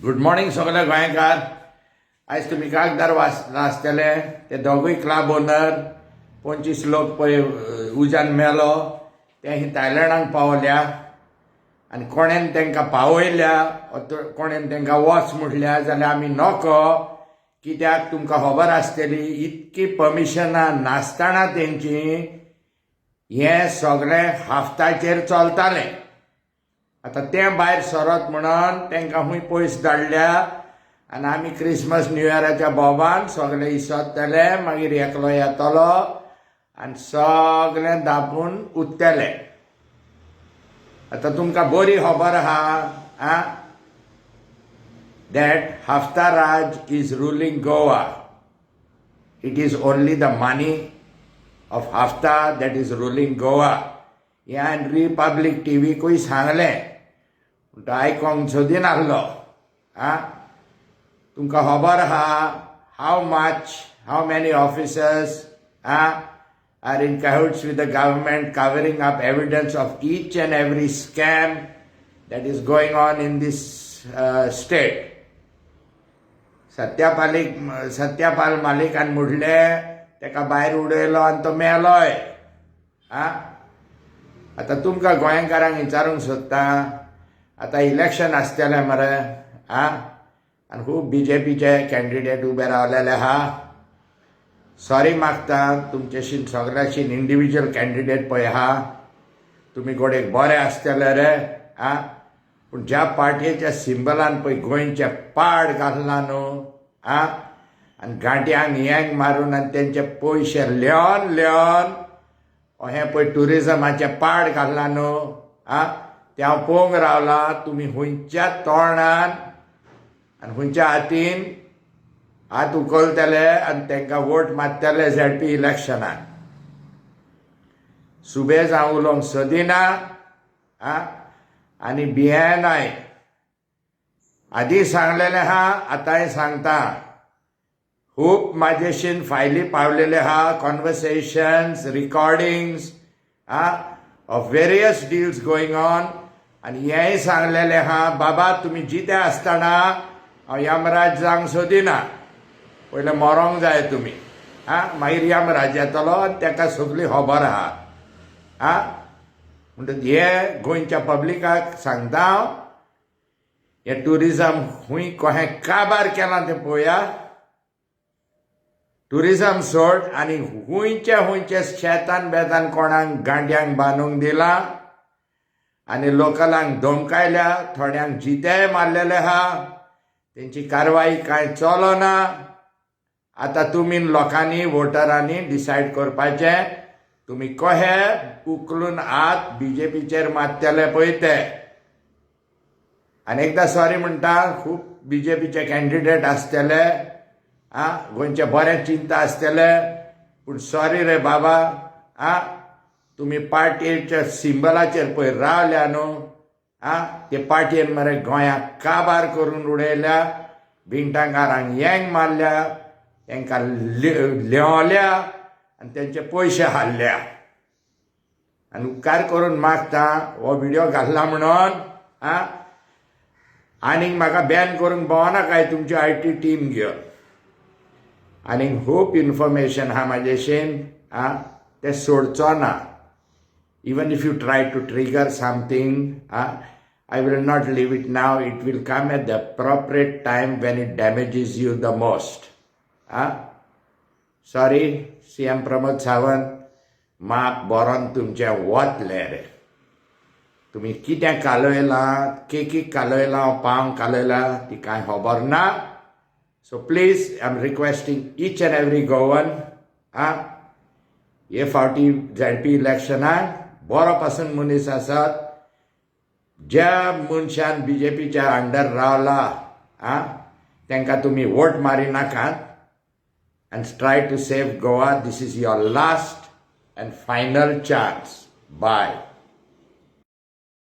Good morning सगळे गोंयकार. आयज तुमी कागदार वाचतले ते दोगूय क्लब ओनर 25 लोक पळय उज्यान मेलो ते ही थायलंडाक पावल्या आनी कोणेन तांकां पावयल्या कोणेन तांकां वच म्हटल्या जाल्यार आमी नोको. कित्याक तुमकां खबर आसतली इतकी परमिशनां नासतना तेंची हें सगळें हाफ्ताचेर चलतालें. आतां तें भायर सरत म्हणून तांकां खूंय पयस धाडल्या आनी आमी क्रिसमस न्यू इयराच्या बोबान सगळे इसोत्तले, मागीर एकलो येतलो आनी सगळें धांपून उरतले. आतां तुमकां बरी खबर आहा that Hafta Raj is ruling Goa. It is only the money of Hafta that is ruling Goa. ह्या रिपब्लीक टीव्हीकूय सांगलें पूण आयकोंक सोदिना आहलो. तुमकां खबर आहा how many officers are in cahoots with the government covering up evidence of each and every scam that is going on in this state. Satyapal मालिकान म्हणलें ताका भायर उडयलो आनी तो मेलोय. आतां तुमकां गोंयकारांक विचारूंक सोदता, आतां इलेक्शन आसतलें मरे आनी खूब BJPचे कॅन्डिडेट उबे रावलेले आहा. सॉरी मागता तुमचेशी सगळ्याशीन इंडिविज्युअल कॅन्डिडेट पळय आहा तुमी गोडेक बरे आसतले रे. पूण ज्या पार्टयेच्या सिंबलान पळय गोंयचे पाड घालना न्हू आनी गांठयांक हेंग मारून आनी तेंचे पयशे लेवन हें पळय ट्युरिजमाचे पाड घालना न्हू तें हांव पळोवंक रावला. तुमी खंयच्या तोंडान आनी खंयच्या हातीन हात उखलतले आनी तांकां वोट मारतले ZP इलेक्शनाक. सुबेज हांव उलोवंक सोदिना आनी भियेनाय. आदीं सांगलेलें आहा आतांय सांगता. खूब म्हाजेशीन फायली पावलेले आहा, conversations, recordings of various deals going on. आनी हेंय सांगलेलें आहा बाबा तुमी जिते आसतना हांव यमराज जावंक सोदिना. पयलें मरोंक जाय तुमी मागीर यमराज येतलो आनी ताका सगळी खबर आहा. म्हणटच हे गोंयच्या पब्लिकाक सांगता हांव, हें ट्युरिजम खूंय कशें काबार केलां तें पळोवया. ट्युरिजम सोड आनी खूंयचे शेतान बेतान कोणाक गांठयांक बांदूंक दिलां आनी लोकलांक धमकायल्या. थोड्यांक जितेय मारलेले आहा, तेंची कारवाई कांय चलोना. आतां तुमी लोकांनी वोटरांनी डिसायड करपाचें तुमी कशे उखलून हात BJPचेर मारतले पळय ते. आनी एकदां सॉरी म्हणटा, खूब BJPचे कॅन्डिडेट आसतले गोंयचे बरें चिंता आसतले, पूण सॉरी रे बाबा तुमी पार्टयेच्या सिंबलाचेर पळय रावल्या न्हू ते पार्टयेन मरे गोंयाक काबार करून उडयल्या. भिंटांगारांक येंग मारल्या, तांकां लेवल्या आनी तेंचे पयशे हाडल्या. आनी उपकार करून मागता हो व्हिडिओ घातला म्हणून आनीक म्हाका बॅन करूंक भोवनाकाय तुमची IT टीम घेवन. आनीक खूब इन्फॉर्मेशन आहा म्हाजेशीन तें सोडचो ना. Even if you try to trigger something I will not leave it now. It will come at the appropriate time when it damages you the most. Sorry, CM Pramod Sawant, माप बरोवन तुमचें वतलें रे. तुमी कितें कालयलां, केकीक कालयलां, पांव कालयलां ती कांय खबर ना. So please I am requesting each end every Goan हे फावटी ZP इलेक्शनाक बरो पासून मनीस आसात. ज्या मनशान BJPच्या अंडर रावला तांकां तुमी वोट मारी नाकात. And try to save Goa. This is your last and final chance. Bye.